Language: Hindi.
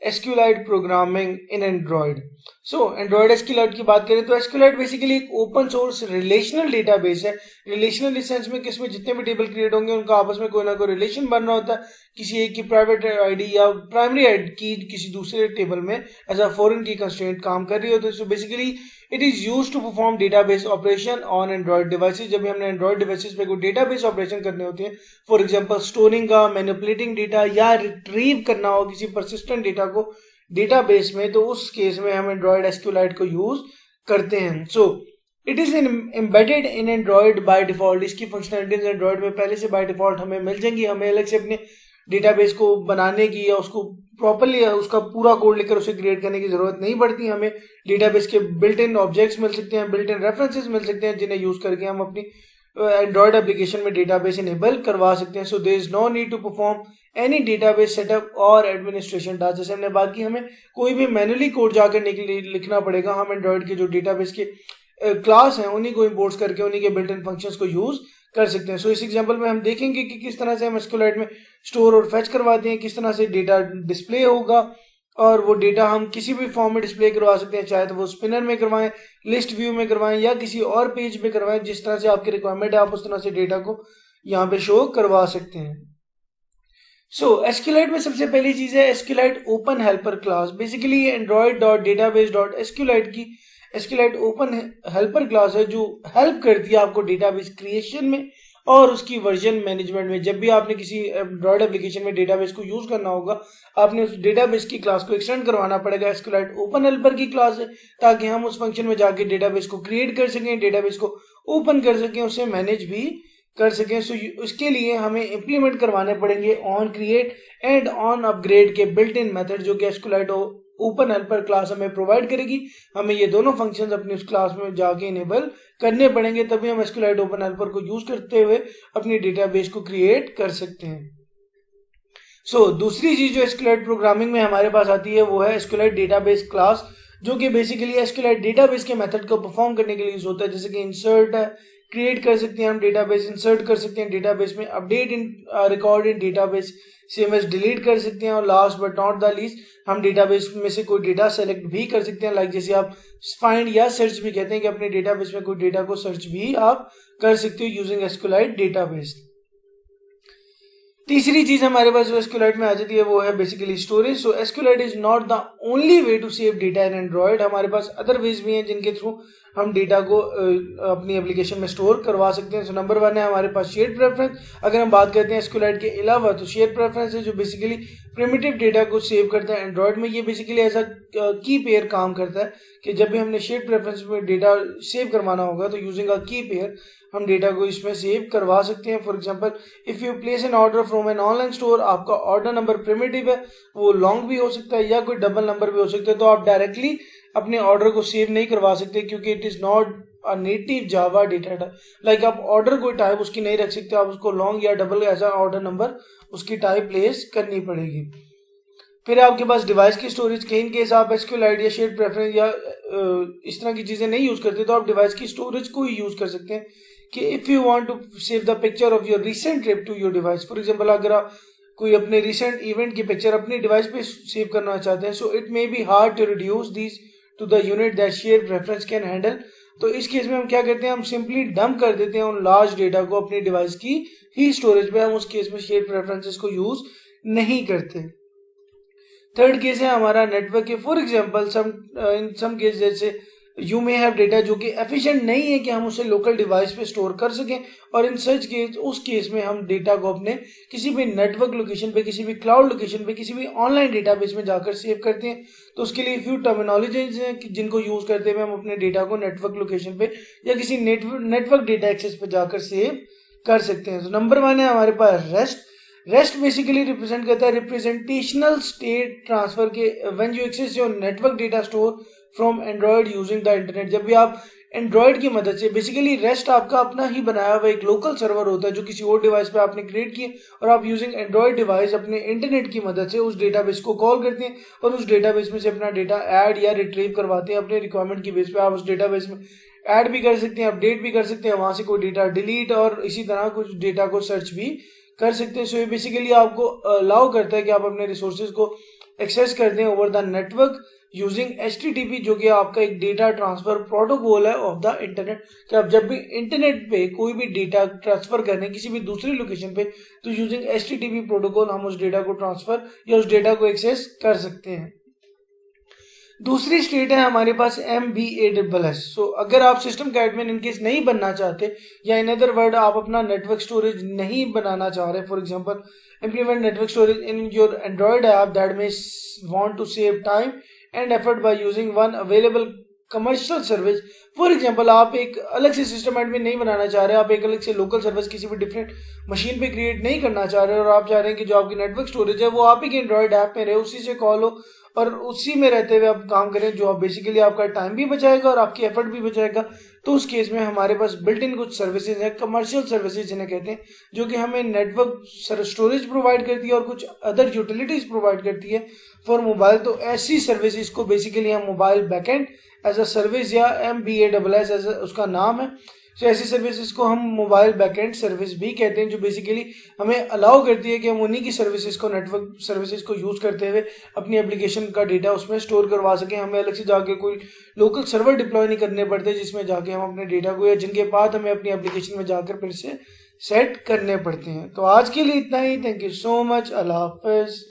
SQLite programming in Android. So Android SQLite की बात करें तो SQLite बेसिकली एक ओपन सोर्स रिलेशनल डेटाबेस है। रिलेशनल इस सेंस में कि इसमें जितने भी टेबल क्रिएट होंगे उनका आपस में कोई ना कोई रिलेशन बन रहा होता है, किसी एक की प्राइवेट आईडी या प्राइमरी आईडी की किसी दूसरे टेबल में as a foreign key constraint काम कर रही होती है। So basically it is used to perform database operation on Android devices. जब भी हमने एंड्रॉयड डिवाइसेस पे कोई डेटाबेस ऑपरेशन करने होते हैं, फॉर एग्जांपल स्टोरिंग का, मैनिपुलेटिंग डेटा या रिट्रीव करना हो किसी परसिस्टेंट डेटा को डेटाबेस में, तो उस केस में हम एंड्रॉयड SQLite को यूज करते हैं। So it is embedded in Android by default. इसकी फंक्शनलिटीज एंड्रॉयड में पहले से बाय डिफॉल्ट हमें मिल जाएंगी। हमें अलग से अपने डेटाबेस को बनाने की या उसको प्रॉपरली उसका पूरा कोड लिखकर उसे क्रिएट करने की जरूरत नहीं पड़ती। हमें डेटाबेस के बिल्ट इन ऑब्जेक्ट्स मिल सकते हैं, बिल्ट इन रेफरेंसेस मिल सकते हैं, जिन्हें यूज करके हम अपनी एंड्रॉयड एप्लीकेशन में डेटाबेस इनेबल करवा सकते हैं। So there is no need to perform any database setup और एडमिनिस्ट्रेशन टास्क। जैसे हमने बात की, हमें कोई भी मैनुअली कोड जाकर लिखना पड़ेगा। हम एंड्रॉयड के जो डेटाबेस के क्लास हैं उन्हीं को इंपोर्ट करके उन्हीं के बिल्ट इन फंक्शंस को यूज कर सकते हैं। सो इस एग्जांपल में हम देखेंगे कि किस तरह से हम SQLite में स्टोर और फेच करवाते हैं, किस तरह से डेटा डिस्प्ले होगा, और वो डेटा हम किसी भी फॉर्म में डिस्प्ले करवा सकते हैं, चाहे तो वो स्पिनर में करवाएं, लिस्ट व्यू में करवाएं या किसी और पेज में करवाएं। जिस तरह से आपकी रिक्वायरमेंट है आप उस तरह से डेटा को यहाँ पे शो करवा सकते हैं। सो SQLite में सबसे पहली चीज है SQLite open helper class. Basically ये android.database.sqlite की SQLite ओपन हेल्पर क्लास है जो हेल्प करती है आपको डेटाबेस क्रिएशन में और उसकी वर्जन मैनेजमेंट में। जब भी आपने किसी एंड्रॉयड एप्लीकेशन में डेटाबेस को यूज करना होगा, आपने उस डेटाबेस की क्लास को एक्सटेंड करवाना पड़ेगा। SQLite ओपन हेल्पर की क्लास है ताकि हम उस फंक्शन में जाके डेटाबेस को क्रिएट कर सकें, डेटाबेस को ओपन कर सकें, उसे मैनेज भी कर सकें। सो उसके लिए हमें इंप्लीमेंट करवाने पड़ेंगे on create and on upgrade के बिल्ट इन मेथड, जो कि SQLite ओपन हेल्पर क्लास हमें प्रोवाइड करेगी। हमें ये दोनों फंक्शंस अपनी उस क्लास में जाके इनेबल करने पड़ेंगे, तभी हम SQLite ओपन हेल्पर को यूज करते हुए अपनी डेटाबेस को क्रिएट कर सकते हैं। सो दूसरी चीज जो SQLite प्रोग्रामिंग में हमारे पास आती है वो है SQLite डेटाबेस क्लास, जो कि बेसिकली SQLite डेटाबेस के मेथड को परफॉर्म करने के लिए यूज होता है। जैसे कि इंसर्ट है, क्रिएट कर सकते हैं हम डेटाबेस, इंसर्ट कर सकते हैं डेटाबेस में, update in record in database, CMS delete कर सकते हैं, और last but not the least हम डेटाबेस में से कोई डेटा सेलेक्ट भी कर सकते हैं। लाइक जैसे आप फाइंड या सर्च भी कहते हैं कि अपने डेटाबेस में कोई डेटा को सर्च भी आप कर सकते हो यूजिंग SQLite डेटाबेस। तीसरी चीज हमारे पास जो SQLite में आ जाती है वो है basically storage. So SQLite is not the only way to save data in Android. हमारे पास अदर वेज भी हैं जिनके थ्रू हम डेटा को अपनी एप्लीकेशन में स्टोर करवा सकते हैं। सो नंबर 1 है हमारे पास शेयर्ड प्रेफरेंस। अगर हम बात करते हैं SQLite के अलावा, तो शेयर्ड प्रेफरेंस है जो बेसिकली प्रिमिटिव डेटा को सेव करता है एंड्रॉयड में। ये बेसिकली ऐसा की पेयर काम करता है कि जब भी हमने शेयर्ड प्रेफरेंस में डेटा सेव करवाना होगा तो यूजिंग अ की पेयर हम डेटा को इसमें सेव करवा सकते हैं। For example, if you place N order from an online store, आपका ऑर्डर नंबर प्रिमिटिव है, वो लॉन्ग भी हो सकता है या कोई डबल नंबर भी हो सकता है, तो आप डायरेक्टली अपने ऑर्डर को सेव नहीं करवा सकते क्योंकि it is not a native Java data type. Like आप ऑर्डर कोई टाइप उसकी नहीं रख सकते, आप उसको लॉन्ग या डबल ऐसा ऑर्डर नंबर उसकी टाइप प्लेस करनी पड़ेगी। फिर आपके पास डिवाइस की स्टोरेज के इन केस आप SQLite या शेयर्ड प्रेफरेंस या इस तरह की चीजें नहीं यूज करते, तो आप डिवाइस की स्टोरेज को ही यूज कर सकते हैं कि if you want to save the picture of your recent trip to your device. For example, अगर आप कोई अपने रिसेंट इवेंट की पिक्चर अपनी डिवाइस पे सेव करना चाहते हैं, so it may be hard to reduce this to the unit that shared preference can handle. तो इस केस में हम क्या करते हैं, हम सिंपली डंप कर देते हैं उन लार्ज डेटा को अपनी डिवाइस की ही स्टोरेज पे। हम उस केस में शेयर्ड प्रेफरेंसेस को यूज नहीं करते। थर्ड केस है हमारा नेटवर्क के। For example, in some case जैसे यू मे हैव डेटा जो कि एफिशिएंट नहीं है कि हम उसे लोकल डिवाइस पे स्टोर कर सकें, और इन सच केस उस केस में हम डेटा को अपने किसी भी नेटवर्क लोकेशन पे, किसी भी क्लाउड लोकेशन पे, किसी भी ऑनलाइन डेटाबेस में जाकर सेव करते हैं। तो उसके लिए फ्यू टर्मिनोलॉजीज हैं जिनको यूज करते हुए हम अपने डेटा को नेटवर्क लोकेशन पे या किसी नेटवर्क डेटा एक्सेस पे जाकर सेव कर सकते हैं। तो नंबर 1 है हमारे पास रेस्ट बेसिकली रिप्रेजेंट करता है रिप्रेजेंटेशनल स्टेट ट्रांसफर के when you access your network data store from Android using the internet. जब भी आप एंड्रॉयड की मदद से, बेसिकली रेस्ट आपका अपना ही बनाया हुआ एक लोकल सर्वर होता है जो किसी और डिवाइस पे आपने क्रिएट किए, और आप यूजिंग एंड्रॉयड डिवाइस अपने इंटरनेट की मदद से उस डेटाबेस को कॉल करते हैं और उस डेटाबेस में से अपना डेटा ऐड या रिट्रीव करवाते हैं अपने रिक्वायरमेंट की बेस पे। आप उस डेटाबेस में ऐड भी कर सकते हैं, अपडेट भी कर सकते हैं, वहां से कोई डेटा डिलीट और इसी तरह कुछ डेटा को सर्च भी कर सकते हैं। सो ये बेसिकली आपको अलाउ करता है कि आप अपने रिसोर्सेज को एक्सेस करते हैं over the network using HTTP, जो कि आपका एक डेटा ट्रांसफर प्रोटोकॉल है ऑफ द इंटरनेट। कि आप जब भी इंटरनेट पे कोई भी डेटा ट्रांसफर कर रहे हैं किसी भी दूसरी लोकेशन पे, तो यूजिंग HTTP प्रोटोकॉल हम उस डेटा को ट्रांसफर या उस डेटा को एक्सेस कर सकते हैं। दूसरी स्टेट है हमारे पास MBASS। सो अगर आप सिस्टम का एडमिन इनकेस नहीं बनना चाहते, या इन अदर वर्ड आप अपना नेटवर्क स्टोरेज नहीं बनाना चाह रहे, for example implement network storage in your Android app that may want to save time and effort by using one available commercial service. For example आप एक अलग से सिस्टम एडमिन नहीं बनाना चाह रहे, आप एक अलग से लोकल सर्विस किसी भी डिफरेंट मशीन पे क्रिएट नहीं करना चाह रहे, और आप चाह रहे हैं कि जो आपकी नेटवर्क स्टोरेज है वो आप ही के एंड्रॉइड ऐप में रहे, उसी से कॉल हो और उसी में रहते हुए आप काम करें, जो आप बेसिकली आपका टाइम भी बचाएगा और आपकी एफर्ट भी बचाएगा। तो उस केस में हमारे पास बिल्ट इन कुछ सर्विसेज है, कमर्शियल सर्विसेज जिन्हें कहते हैं, जो कि हमें नेटवर्क स्टोरेज प्रोवाइड करती है और कुछ अदर यूटिलिटीज प्रोवाइड करती है फॉर मोबाइल। तो ऐसी सर्विसेज को बेसिकली हम mobile backend as a service या MBASS एज उसका नाम है। तो ऐसी सर्विसेज को हम मोबाइल बैकएंड सर्विस भी कहते हैं, जो बेसिकली हमें अलाउ करती है कि हम उन्हीं की सर्विसेज को, नेटवर्क सर्विसेज को यूज करते हुए अपनी एप्लीकेशन का डेटा उसमें स्टोर करवा सकें। हमें अलग से जाके कोई लोकल सर्वर डिप्लॉय नहीं करने पड़ते जिसमें जाके हम अपने डेटा को, या जिनके बाद हमें अपनी एप्लीकेशन में जाकर फिर से सेट करने पड़ते हैं। तो आज के लिए इतना ही। Thank you so much. अल्लाह हाफिज।